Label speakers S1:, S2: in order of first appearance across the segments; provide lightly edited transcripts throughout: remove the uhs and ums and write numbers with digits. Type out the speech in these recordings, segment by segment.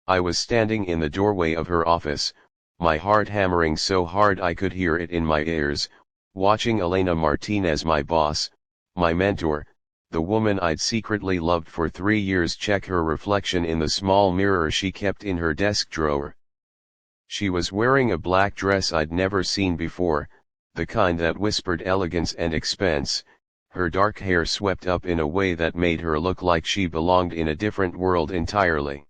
S1: I was standing in the doorway of her office, my heart hammering so hard I could hear it in my ears, watching Elena Martinez, my boss, my mentor, the woman I'd secretly loved for 3 years, check her reflection in the small mirror she kept in her desk drawer. She was wearing a black dress I'd never seen before, the kind that whispered elegance and expense, her dark hair swept up in a way that made her look like she belonged in a different world entirely.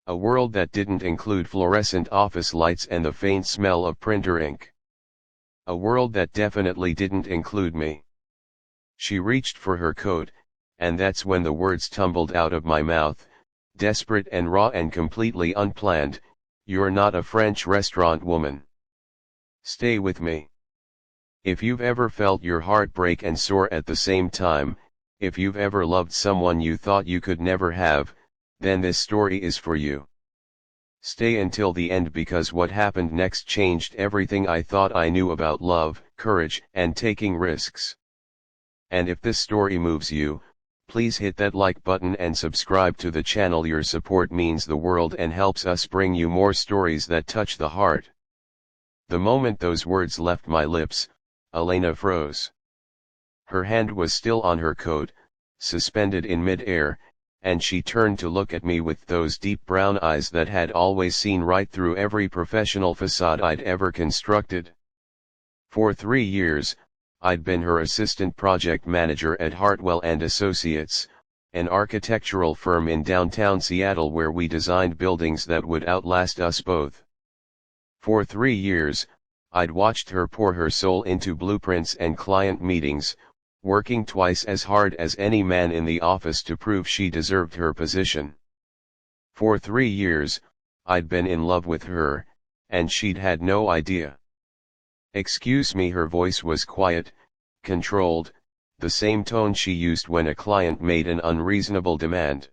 S1: A world that didn't include fluorescent office lights and the faint smell of printer ink. A world that definitely didn't include me. She reached for her coat, and that's when the words tumbled out of my mouth, desperate and raw and completely unplanned, "You're not a French restaurant woman. Stay with me." If you've ever felt your heart break and soar at the same time, if you've ever loved someone you thought you could never have, then this story is for you. Stay until the end, because what happened next changed everything I thought I knew about love, courage, and taking risks. And if this story moves you, please hit that like button and subscribe to the channel. Your support means the world and helps us bring you more stories that touch the heart. The moment those words left my lips, Elena froze. Her hand was still on her coat, suspended in mid-air, and she turned to look at me with those deep brown eyes that had always seen right through every professional facade I'd ever constructed. For 3 years, I'd been her assistant project manager at Hartwell & Associates, an architectural firm in downtown Seattle where we designed buildings that would outlast us both. For 3 years, I'd watched her pour her soul into blueprints and client meetings, working twice as hard as any man in the office to prove she deserved her position. For 3 years, I'd been in love with her, and she'd had no idea. "Excuse me," her voice was quiet, controlled, the same tone she used when a client made an unreasonable demand.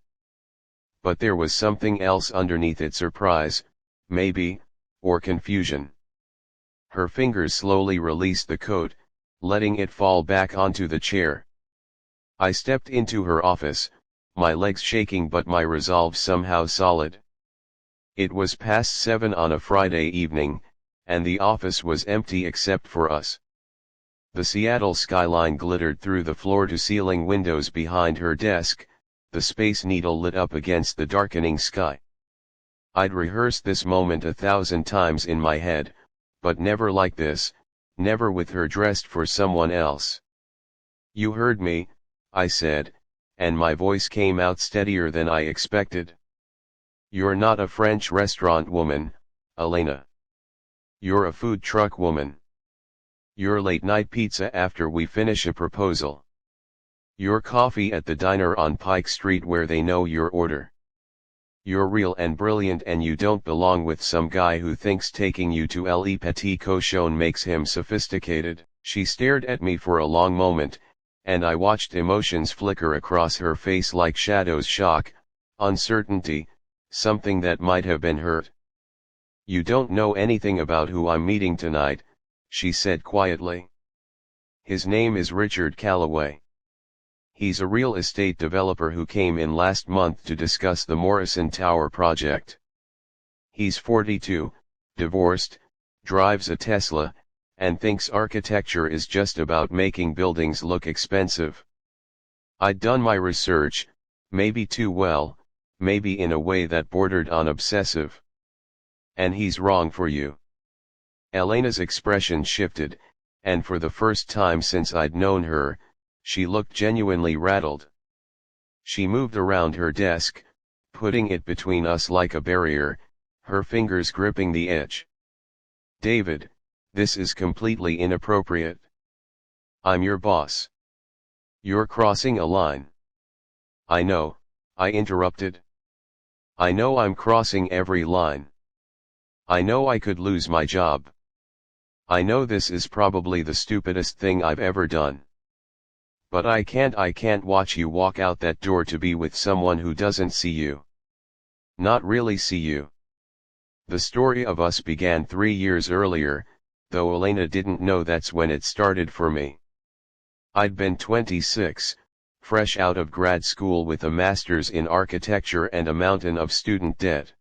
S1: But there was something else underneath it: surprise, maybe, or confusion. Her fingers slowly released the coat, letting it fall back onto the chair. I stepped into her office, my legs shaking but my resolve somehow solid. It was past 7 on a Friday evening, and the office was empty except for us. The Seattle skyline glittered through the floor-to-ceiling windows behind her desk, the Space Needle lit up against the darkening sky. I'd rehearsed this moment 1,000 times in my head, but never like this, never with her dressed for someone else. "You heard me," I said, and my voice came out steadier than I expected. "You're not a French restaurant woman, Elena. You're a food truck woman. You're late-night pizza after we finish a proposal. You're coffee at the diner on Pike Street where they know your order. You're real and brilliant, and you don't belong with some guy who thinks taking you to Le Petit Cochon makes him sophisticated." She stared at me for a long moment, and I watched emotions flicker across her face like shadows: shock, uncertainty, something that might have been hurt. "You don't know anything about who I'm meeting tonight," she said quietly. "His name is Richard Callaway. He's a real estate developer who came in last month to discuss the Morrison Tower project. He's 42, divorced, drives a Tesla, and thinks architecture is just about making buildings look expensive. I'd done my research, maybe too well, maybe in a way that bordered on obsessive. And he's wrong for you." Elena's expression shifted, and for the first time since I'd known her, she looked genuinely rattled. She moved around her desk, putting it between us like a barrier, her fingers gripping the edge. "David, this is completely inappropriate. I'm your boss. You're crossing a line." "I know," I interrupted. "I know I'm crossing every line. I know I could lose my job. I know this is probably the stupidest thing I've ever done. But I can't watch you walk out that door to be with someone who doesn't see you. Not really see you." The story of us began 3 years earlier, though Elena didn't know that's when it started for me. I'd been 26, fresh out of grad school with a master's in architecture and a mountain of student debt.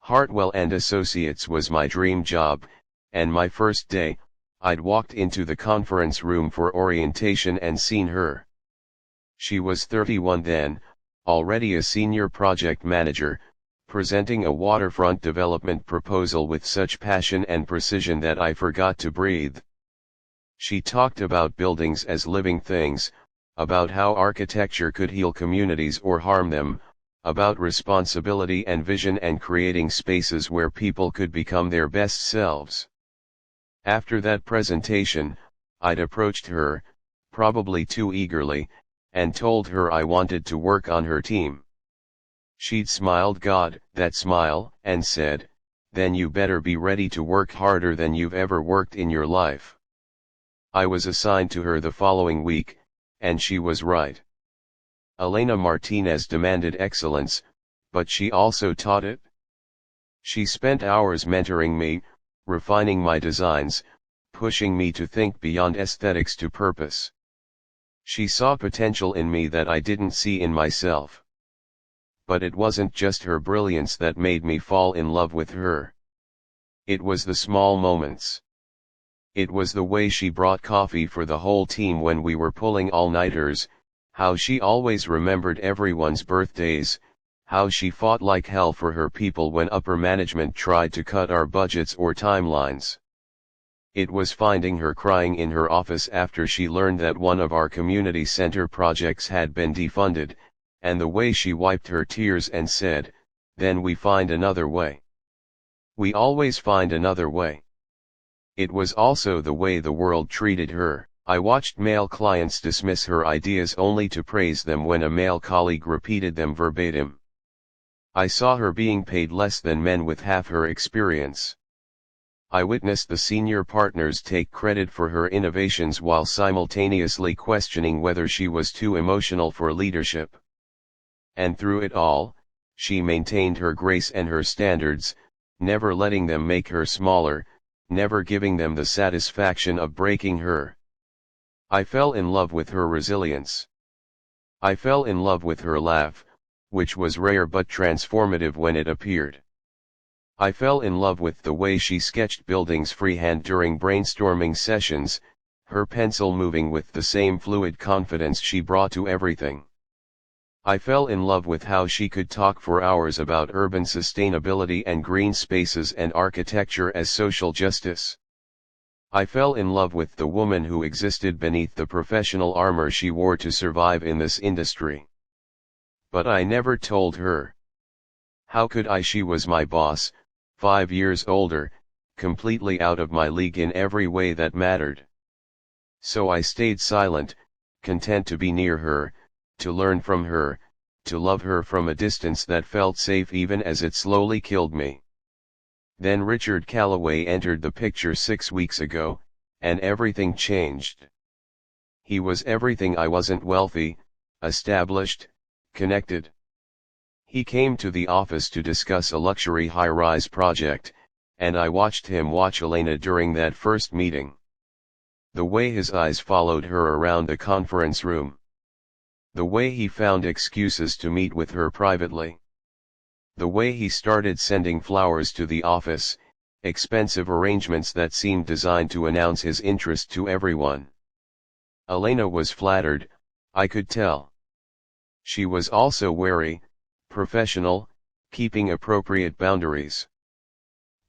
S1: Hartwell and Associates was my dream job, and my first day, I'd walked into the conference room for orientation and seen her. She was 31 then, already a senior project manager, presenting a waterfront development proposal with such passion and precision that I forgot to breathe. She talked about buildings as living things, about how architecture could heal communities or harm them, about responsibility and vision and creating spaces where people could become their best selves. After that presentation, I'd approached her, probably too eagerly, and told her I wanted to work on her team. She'd smiled, God, that smile, and said, "Then you better be ready to work harder than you've ever worked in your life." I was assigned to her the following week, and she was right. Elena Martinez demanded excellence, but she also taught it. She spent hours mentoring me, refining my designs, pushing me to think beyond aesthetics to purpose. She saw potential in me that I didn't see in myself. But it wasn't just her brilliance that made me fall in love with her. It was the small moments. It was the way she brought coffee for the whole team when we were pulling all-nighters, how she always remembered everyone's birthdays, how she fought like hell for her people when upper management tried to cut our budgets or timelines. It was finding her crying in her office after she learned that one of our community center projects had been defunded, and the way she wiped her tears and said, "Then we find another way. We always find another way." It was also the way the world treated her. I watched male clients dismiss her ideas only to praise them when a male colleague repeated them verbatim. I saw her being paid less than men with half her experience. I witnessed the senior partners take credit for her innovations while simultaneously questioning whether she was too emotional for leadership. And through it all, she maintained her grace and her standards, never letting them make her smaller, never giving them the satisfaction of breaking her. I fell in love with her resilience. I fell in love with her laugh, which was rare but transformative when it appeared. I fell in love with the way she sketched buildings freehand during brainstorming sessions, her pencil moving with the same fluid confidence she brought to everything. I fell in love with how she could talk for hours about urban sustainability and green spaces and architecture as social justice. I fell in love with the woman who existed beneath the professional armor she wore to survive in this industry. But I never told her. How could I? She was my boss, 5 years older, completely out of my league in every way that mattered. So I stayed silent, content to be near her, to learn from her, to love her from a distance that felt safe even as it slowly killed me. Then Richard Calloway entered the picture 6 weeks ago, and everything changed. He was everything I wasn't: wealthy, established, connected. He came to the office to discuss a luxury high-rise project, and I watched him watch Elena during that first meeting. The way his eyes followed her around the conference room. The way he found excuses to meet with her privately. The way he started sending flowers to the office, expensive arrangements that seemed designed to announce his interest to everyone. Elena was flattered, I could tell. She was also wary, professional, keeping appropriate boundaries.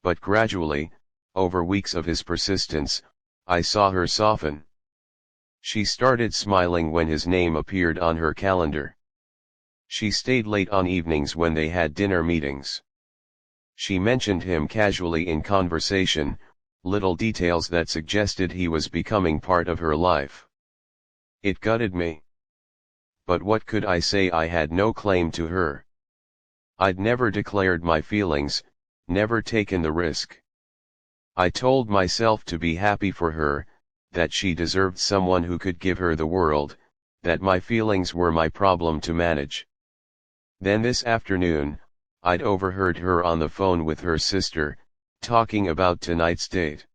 S1: But gradually, over weeks of his persistence, I saw her soften. She started smiling when his name appeared on her calendar. She stayed late on evenings when they had dinner meetings. She mentioned him casually in conversation, little details that suggested he was becoming part of her life. It gutted me. But what could I say? I had no claim to her. I'd never declared my feelings, never taken the risk. I told myself to be happy for her, that she deserved someone who could give her the world, that my feelings were my problem to manage. Then this afternoon, I'd overheard her on the phone with her sister, talking about tonight's date.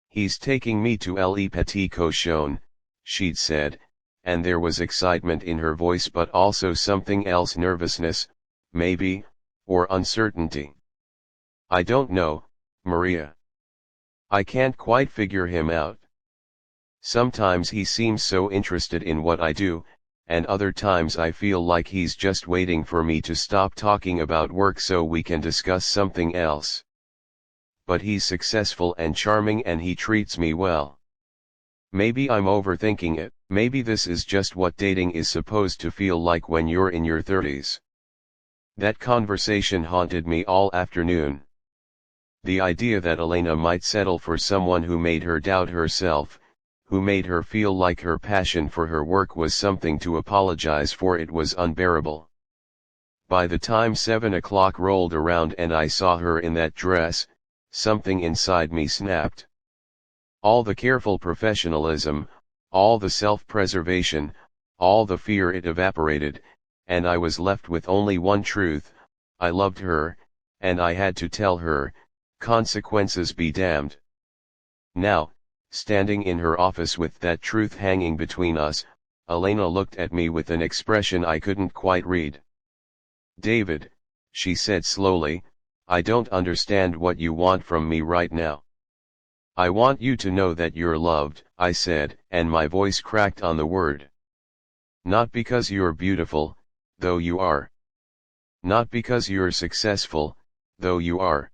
S1: He's taking me to Le Petit Cochon, she'd said, and there was excitement in her voice but also something else: nervousness, maybe, or uncertainty. I don't know, Maria. I can't quite figure him out. Sometimes he seems so interested in what I do, and other times I feel like he's just waiting for me to stop talking about work so we can discuss something else. But he's successful and charming and he treats me well. Maybe I'm overthinking it, maybe this is just what dating is supposed to feel like when you're in your 30s. That conversation haunted me all afternoon. The idea that Elena might settle for someone who made her doubt herself, who made her feel like her passion for her work was something to apologize for, it was unbearable. By the time 7 o'clock rolled around and I saw her in that dress, something inside me snapped. All the careful professionalism, all the self-preservation, all the fear, it evaporated, and I was left with only one truth: I loved her, and I had to tell her, consequences be damned. Now, standing in her office with that truth hanging between us, Elena looked at me with an expression I couldn't quite read. "David," she said slowly, "I don't understand what you want from me right now." "I want you to know that you're loved," I said, and my voice cracked on the word. "Not because you're beautiful, though you are. Not because you're successful, though you are.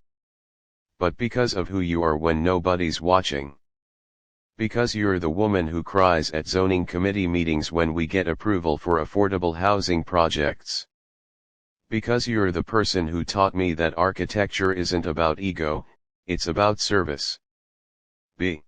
S1: But because of who you are when nobody's watching. Because you're the woman who cries at zoning committee meetings when we get approval for affordable housing projects. Because you're the person who taught me that architecture isn't about ego, it's about service. B.